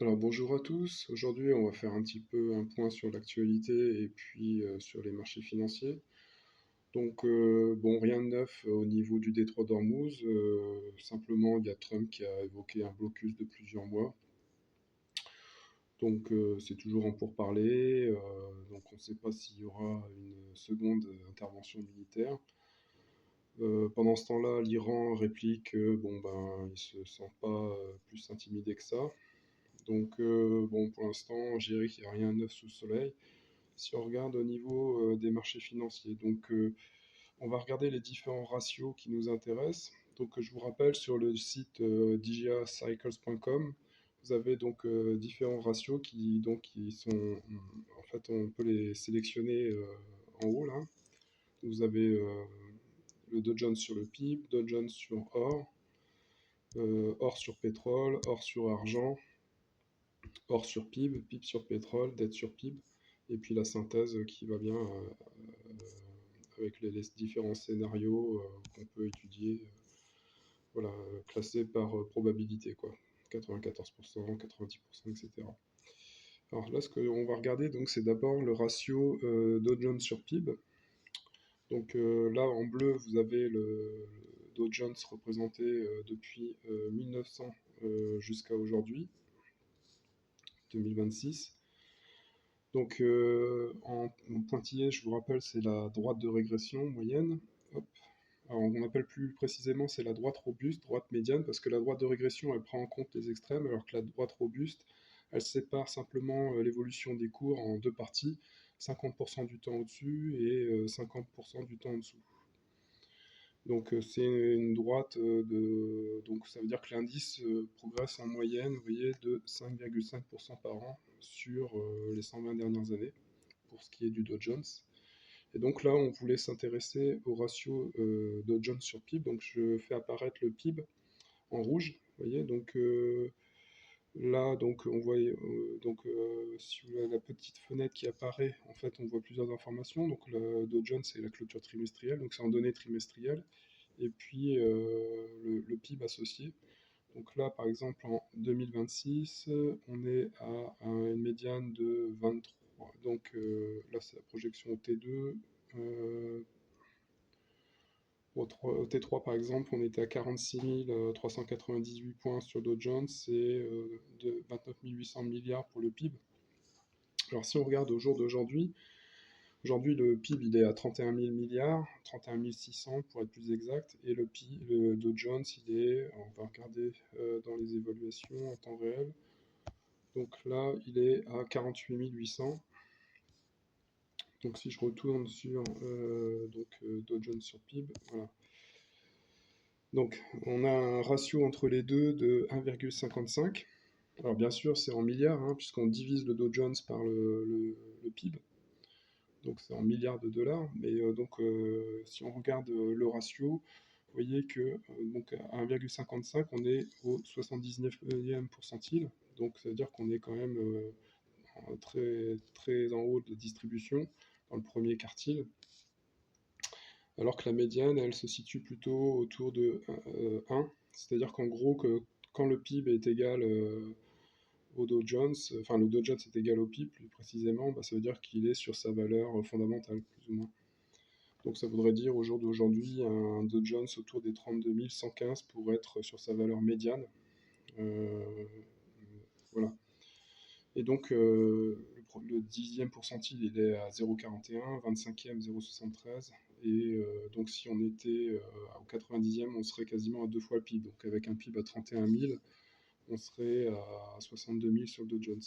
Alors bonjour à tous, aujourd'hui on va faire un petit peu un point sur l'actualité et puis sur les marchés financiers. Donc bon, rien de neuf au niveau du détroit d'Ormuz, simplement il y a Trump qui a évoqué un blocus de plusieurs mois. Donc c'est toujours en pourparlers, donc on ne sait pas s'il y aura une seconde intervention militaire. Pendant ce temps-là, l'Iran réplique que bon ben il se sent pas plus intimidé que ça. Donc, bon, pour l'instant, je dirais qu'il n'y a rien de neuf sous le soleil. Si on regarde au niveau des marchés financiers, donc on va regarder les différents ratios qui nous intéressent. Donc, je vous rappelle sur le site digiacycles.com, vous avez donc différents ratios qui sont, en fait, on peut les sélectionner en haut là. Vous avez le Dow Jones sur le PIB, Dow Jones sur or, or sur pétrole, or sur argent, or sur PIB, PIB sur pétrole, dette sur PIB, et puis la synthèse qui va bien avec les différents scénarios qu'on peut étudier, voilà, classés par probabilité, quoi. 94%, 90%, etc. Alors là, ce qu'on va regarder, donc, c'est d'abord le ratio Dow Jones sur PIB. Donc là, en bleu, vous avez le Dow Jones représenté depuis 1900 jusqu'à aujourd'hui, 2026. Donc en pointillé, je vous rappelle, c'est la droite de régression moyenne. Hop. Alors, on appelle plus précisément, c'est la droite robuste, droite médiane, parce que la droite de régression, elle prend en compte les extrêmes, alors que la droite robuste, elle sépare simplement l'évolution des cours en deux parties, 50% du temps au-dessus et 50% du temps en dessous. Donc c'est une droite Donc ça veut dire que l'indice progresse en moyenne, vous voyez, de 5,5% par an sur les 120 dernières années, pour ce qui est du Dow Jones. Et donc là, on voulait s'intéresser au ratio Dow Jones sur PIB. Donc je fais apparaître le PIB en rouge, vous voyez. Donc là, donc on voit sur la petite fenêtre qui apparaît, en fait, on voit plusieurs informations. Donc le Dow Jones, c'est la clôture trimestrielle, donc c'est en données trimestrielles. Et puis le PIB associé. Donc là, par exemple, en 2026, on est à une médiane de 23. Donc là, c'est la projection T2. Euh, au T3, par exemple, on était à 46 398 points sur Dow Jones et de 29 800 milliards pour le PIB. Alors si on regarde au jour d'aujourd'hui, aujourd'hui le PIB il est à 31 000 milliards, 31 600 pour être plus exact, et le Dow Jones il est, on va regarder dans les évaluations en temps réel, donc là il est à 48 800. Donc si je retourne sur Dow Jones sur PIB, voilà. Donc, on a un ratio entre les deux de 1,55. Alors, bien sûr, c'est en milliards, hein, puisqu'on divise le Dow Jones par le PIB. Donc, c'est en milliards de dollars. Mais si on regarde le ratio, vous voyez que donc à 1,55, on est au 79e pourcentile. Donc, ça veut dire qu'on est quand même très, très en haut de distribution dans le premier quartile, alors que la médiane, elle se situe plutôt autour de 1. C'est-à-dire qu'en gros, quand le PIB est égal au Dow Jones, enfin le Dow Jones est égal au PIB plus précisément, bah, ça veut dire qu'il est sur sa valeur fondamentale, plus ou moins. Donc ça voudrait dire au jour d'aujourd'hui, un Dow Jones autour des 32 115 pour être sur sa valeur médiane. Euh, voilà. Et donc, le 10e pourcentile, il est à 0,41, 25e 0,73. Et donc, si on était au 90e, on serait quasiment à deux fois le PIB. Donc, avec un PIB à 31 000, on serait à 62 000 sur le Dow Jones.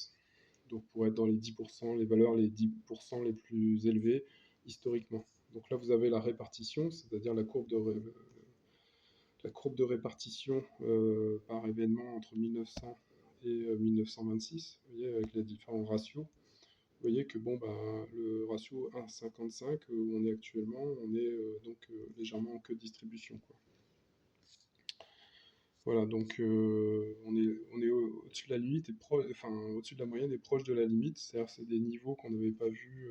Donc, pour être dans les 10%, les valeurs les 10% les plus élevées historiquement. Donc là, vous avez la répartition, c'est-à-dire la courbe de répartition par événement entre 1900 et 1926, vous voyez, avec les différents ratios. Vous voyez que bon, bah, le ratio 1,55 où on est actuellement, on est légèrement en queue de distribution, quoi. Voilà, donc on est au-dessus de la limite, enfin au-dessus de la moyenne et proche de la limite, c'est-à-dire c'est des niveaux qu'on n'avait pas vus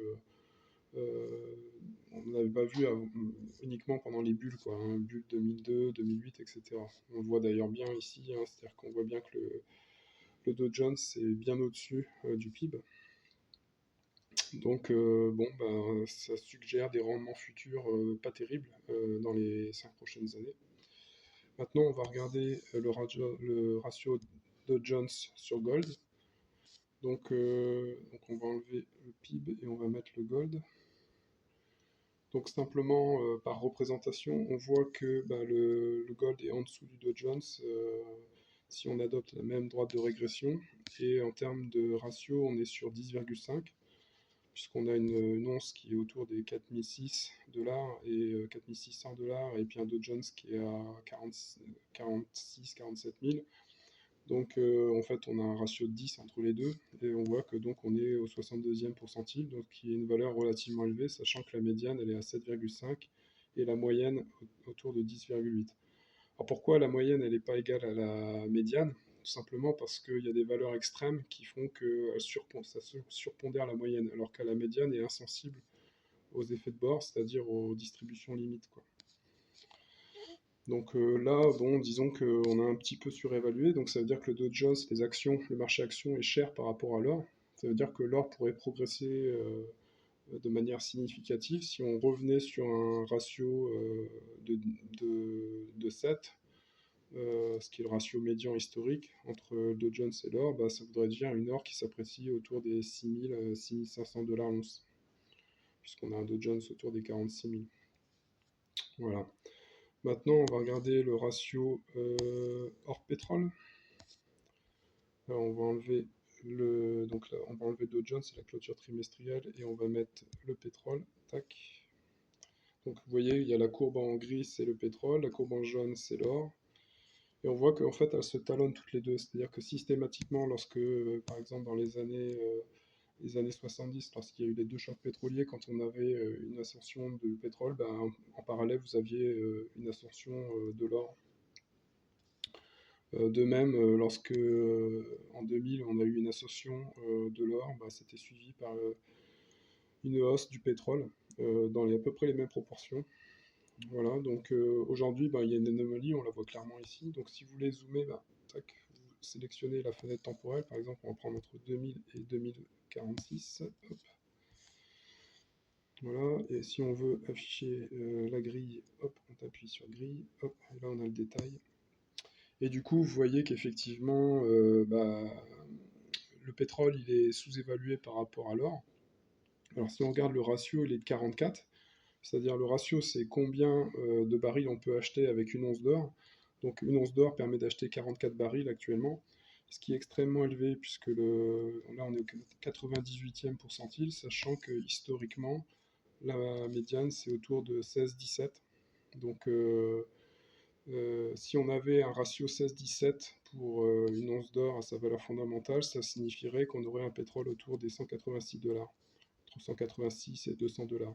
on n'avait pas vu uniquement pendant les bulles, quoi, hein, bulles 2002, 2008, etc. On le voit d'ailleurs bien ici, hein, c'est-à-dire qu'on voit bien que le Dow Jones est bien au-dessus du PIB. Donc, ça suggère des rendements futurs pas terribles dans les 5 prochaines années. Maintenant, on va regarder le ratio Dow Jones sur Gold. Donc, on va enlever le PIB et on va mettre le Gold. Donc simplement, par représentation, on voit que le Gold est en dessous du Dow Jones si on adopte la même droite de régression. Et en termes de ratio, on est sur 10,5, puisqu'on a une once qui est autour des 4006$ et 4600$, et puis un Dow Jones qui est à 46-47 000. Donc en fait on a un ratio de 10 entre les deux, et on voit que donc on est au 62e pourcentile, donc qui est une valeur relativement élevée, sachant que la médiane elle est à 7,5 et la moyenne autour de 10,8. Alors pourquoi la moyenne elle n'est pas égale à la médiane? Tout simplement parce qu'il y a des valeurs extrêmes qui font que ça surpondère la moyenne, alors qu'à la médiane est insensible aux effets de bord, c'est-à-dire aux distributions limites, quoi. Donc là, bon, disons qu'on a un petit peu surévalué, donc ça veut dire que le Dow Jones, le marché action est cher par rapport à l'or. Ça veut dire que l'or pourrait progresser de manière significative si on revenait sur un ratio de 7, ce qui est le ratio médian historique entre le Dow Jones et l'or. Ça voudrait dire une or qui s'apprécie autour des 6 500$ l'once, puisqu'on a un Dow Jones autour des 46 000. Voilà. Maintenant, on va regarder le ratio hors pétrole. Alors, on va enlever donc là, on va enlever Dow Jones, c'est la clôture trimestrielle, et on va mettre le pétrole. Tac. Donc, vous voyez, il y a la courbe en gris, c'est le pétrole, la courbe en jaune, c'est l'or. Et on voit qu'en fait, elles se talonnent toutes les deux. C'est-à-dire que systématiquement, lorsque, par exemple, dans les années 70, lorsqu'il y a eu les deux chocs pétroliers, quand on avait une ascension du pétrole, en parallèle, vous aviez une ascension de l'or. De même, lorsque en 2000 on a eu une ascension de l'or, c'était suivi par une hausse du pétrole dans à peu près les mêmes proportions. Voilà, donc aujourd'hui il y a une anomalie, on la voit clairement ici. Donc si vous voulez zoomer, tac, vous sélectionnez la fenêtre temporelle, par exemple on va prendre entre 2000 et 2046. Hop. Voilà, et si on veut afficher la grille, hop, on appuie sur grille, hop, et là on a le détail. Et du coup, vous voyez qu'effectivement, le pétrole, il est sous-évalué par rapport à l'or. Alors, si on regarde le ratio, il est de 44. C'est-à-dire, le ratio, c'est combien de barils on peut acheter avec une once d'or. Donc, une once d'or permet d'acheter 44 barils actuellement, ce qui est extrêmement élevé, puisque là, on est au 98e pourcentile, sachant que historiquement, la médiane, c'est autour de 16-17. Donc, si on avait un ratio 16-17 pour une once d'or à sa valeur fondamentale, ça signifierait qu'on aurait un pétrole autour des 186$, entre 186 et 200$.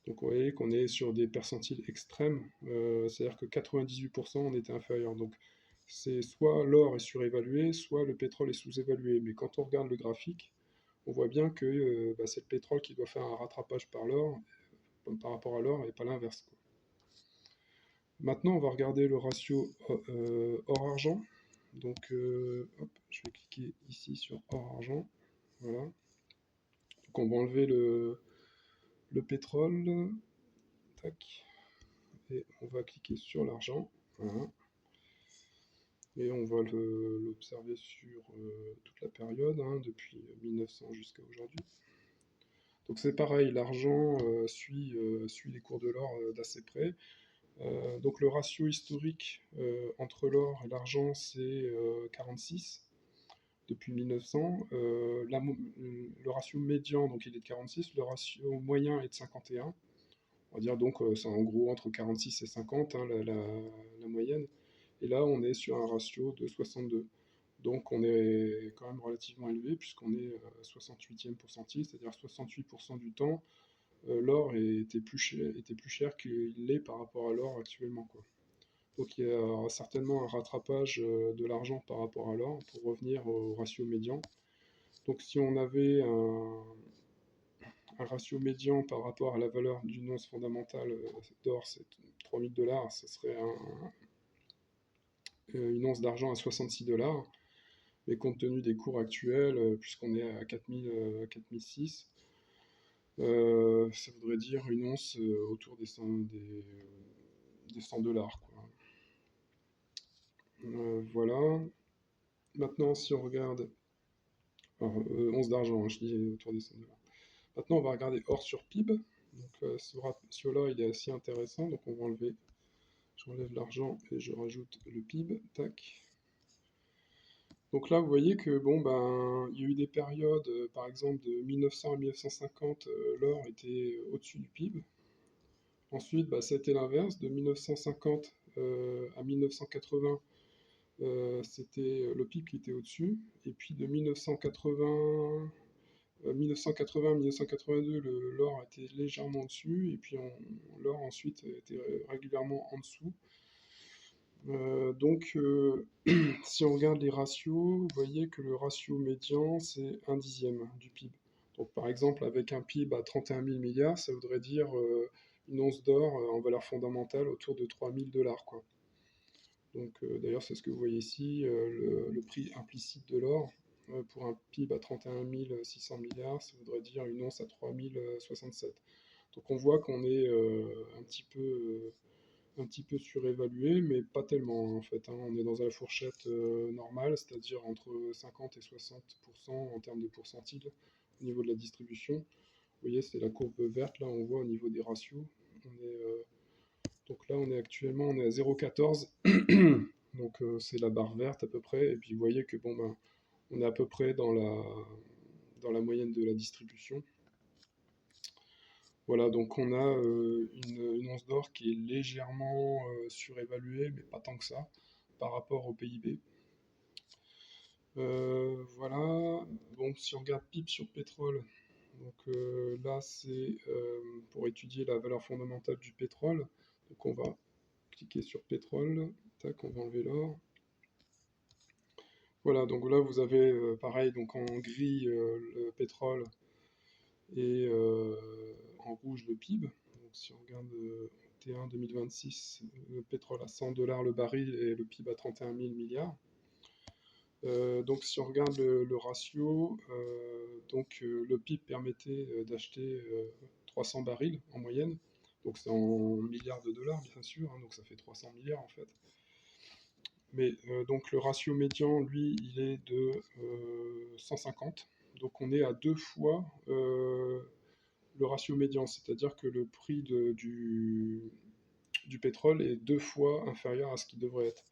Donc vous voyez qu'on est sur des percentiles extrêmes, c'est-à-dire que 98% on était inférieur. Donc c'est soit l'or est surévalué, soit le pétrole est sous-évalué. Mais quand on regarde le graphique, on voit bien que c'est le pétrole qui doit faire un rattrapage par rapport à l'or et pas l'inverse, quoi. Maintenant, on va regarder le ratio or-argent. Donc, hop, je vais cliquer ici sur or-argent. Voilà. Donc, on va enlever le pétrole. Tac. Et on va cliquer sur l'argent. Voilà. Et on va l'observer sur toute la période, depuis 1900 jusqu'à aujourd'hui. Donc, c'est pareil, l'argent suit les cours de l'or d'assez près. Donc le ratio historique entre l'or et l'argent, c'est 46 depuis 1900. Le ratio médian, donc il est de 46, le ratio moyen est de 51. On va dire donc c'est en gros entre 46 et 50, la moyenne. Et là, on est sur un ratio de 62. Donc on est quand même relativement élevé, puisqu'on est à 68e pourcentile, c'est-à-dire 68% du temps, l'or était plus cher qu'il l'est par rapport à l'or actuellement, quoi. Donc il y a certainement un rattrapage de l'argent par rapport à l'or pour revenir au ratio médian. Donc si on avait un ratio médian par rapport à la valeur d'une once fondamentale d'or, c'est 3000$, ce serait une once d'argent à 66$. Et compte tenu des cours actuels, puisqu'on est à 4006, ça voudrait dire une once autour des 100 dollars, quoi. Voilà. Maintenant, si on regarde, alors, once d'argent, hein, je dis autour des 100 dollars. Maintenant, on va regarder or sur PIB. Donc, ce ratio-là, il est assez intéressant. Donc, on va enlever, j'enlève l'argent et je rajoute le PIB. Tac. Donc là, vous voyez que bon, ben, il y a eu des périodes, par exemple de 1900 à 1950, l'or était au-dessus du PIB. Ensuite, bah, c'était l'inverse, de 1950 à 1980, c'était le PIB qui était au-dessus. Et puis de 1980, 1982, l'or était légèrement au-dessus. Et puis l'or ensuite était régulièrement en dessous. Donc, si on regarde les ratios, vous voyez que le ratio médian, c'est 1/10 du PIB. Donc, par exemple, avec un PIB à 31 000 milliards, ça voudrait dire une once d'or en valeur fondamentale autour de 3 000 dollars, quoi. Donc, d'ailleurs, c'est ce que vous voyez ici, le prix implicite de l'or. Pour un PIB à 31 600 milliards, ça voudrait dire une once à 3 067. Donc, on voit qu'on est un petit peu surévalué, mais pas tellement, hein, en fait, hein. On est dans la fourchette normale, c'est-à-dire entre 50 et 60% en termes de pourcentile au niveau de la distribution. Vous voyez, c'est la courbe verte, là, on voit au niveau des ratios. Donc là, on est à 0,14. Donc c'est la barre verte à peu près. Et puis vous voyez que bon, ben, on est à peu près dans la moyenne de la distribution. Voilà, donc on a une once d'or qui est légèrement surévaluée, mais pas tant que ça, par rapport au PIB. Voilà, bon, si on regarde PIB sur pétrole, donc là c'est pour étudier la valeur fondamentale du pétrole. Donc on va cliquer sur pétrole, tac, on va enlever l'or. Voilà, donc là vous avez pareil, donc en gris le pétrole et en rouge le PIB. Donc si on regarde T1 2026, le pétrole à 100 dollars le baril et le PIB à 31 000 milliards. Donc si on regarde le ratio, le PIB permettait d'acheter 300 barils en moyenne. Donc c'est en milliards de dollars bien sûr, hein, donc ça fait 300 milliards en fait. Mais donc le ratio médian, lui, il est de 150. Donc on est à 2 fois le ratio médian, c'est-à-dire que le prix du pétrole est 2 fois inférieur à ce qu'il devrait être.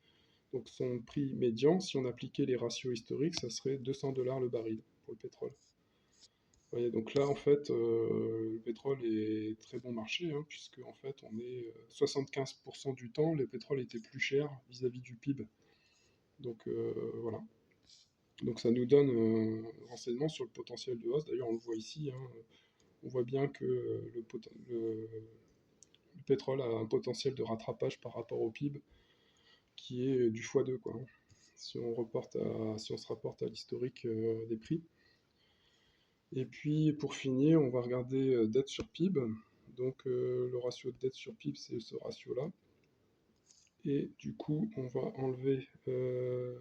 Donc son prix médian, si on appliquait les ratios historiques, ça serait 200 dollars le baril pour le pétrole. Vous voyez, donc là, en fait, le pétrole est très bon marché, hein, puisque en fait, on est 75% du temps, le pétrole était plus cher vis-à-vis du PIB. Donc voilà. Donc ça nous donne un renseignement sur le potentiel de hausse. D'ailleurs, on le voit ici, hein, on voit bien que le pétrole a un potentiel de rattrapage par rapport au PIB qui est du x2, quoi, hein, si on se rapporte à l'historique des prix. Et puis pour finir, on va regarder dette sur PIB. Donc le ratio de dette sur PIB, c'est ce ratio-là. Et du coup, on va enlever le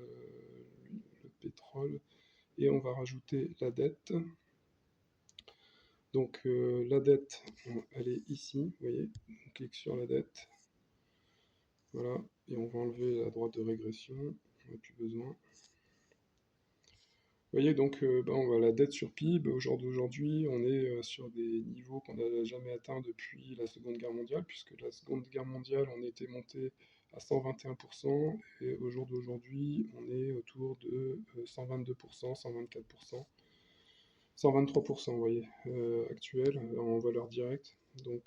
pétrole et on va rajouter la dette. Donc la dette, elle est ici, vous voyez, on clique sur la dette, voilà, et on va enlever la droite de régression, on n'a plus besoin. Vous voyez, donc on voit la dette sur PIB, au jour d'aujourd'hui, on est sur des niveaux qu'on n'a jamais atteints depuis la Seconde Guerre mondiale, puisque la Seconde Guerre mondiale, on était monté à 121%, et au jour d'aujourd'hui, on est autour de 122%, 124%. 123%, vous voyez, actuel en valeur directe. Donc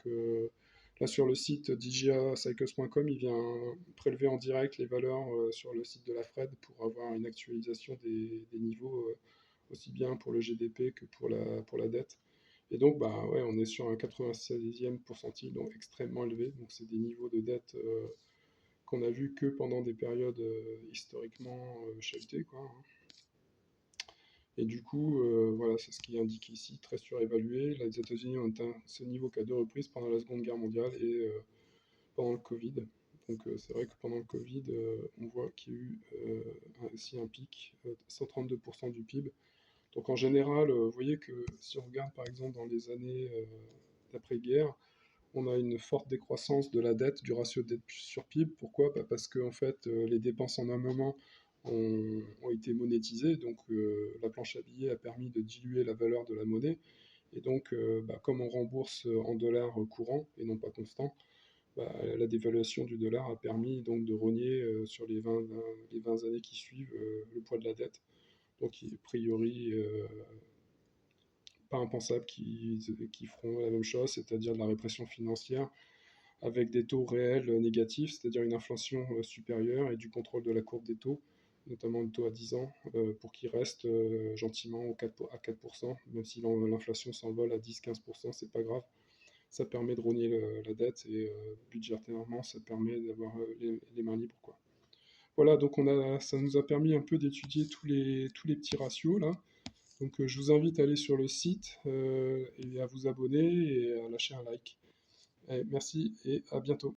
là sur le site digiacycles.com, il vient prélever en direct les valeurs sur le site de la Fred pour avoir une actualisation des niveaux aussi bien pour le GDP que pour la dette. Et donc bah ouais, on est sur un 96e pourcentile, donc extrêmement élevé. Donc c'est des niveaux de dette qu'on a vu que pendant des périodes historiquement chahutées, quoi, hein. Et du coup, voilà, c'est ce qui est indiqué ici, très surévalué. Les États-Unis ont atteint ce niveau qu'à 2 reprises pendant la Seconde Guerre mondiale et pendant le Covid. Donc c'est vrai que pendant le Covid, on voit qu'il y a eu aussi un pic, 132% du PIB. Donc en général, vous voyez que si on regarde par exemple dans les années d'après-guerre, on a une forte décroissance de la dette, du ratio dette sur PIB. Pourquoi? Bah, parce que en fait, les dépenses en armement ont été monétisées, donc la planche à billets a permis de diluer la valeur de la monnaie. Et donc, bah, comme on rembourse en dollars courants et non pas constants, bah, la dévaluation du dollar a permis donc de rogner sur les 20 années qui suivent le poids de la dette. Donc, a priori, pas impensable qu'ils feront la même chose, c'est-à-dire de la répression financière avec des taux réels négatifs, c'est-à-dire une inflation supérieure et du contrôle de la courbe des taux, notamment le taux à 10 ans, pour qu'il reste gentiment à 4%, même si l'inflation s'envole à 10-15%, c'est pas grave. Ça permet de rogner la dette et budgétairement, ça permet d'avoir les mains libres, quoi. Voilà, donc ça nous a permis un peu d'étudier tous les petits ratios là. Donc je vous invite à aller sur le site et à vous abonner et à lâcher un like. Allez, merci et à bientôt.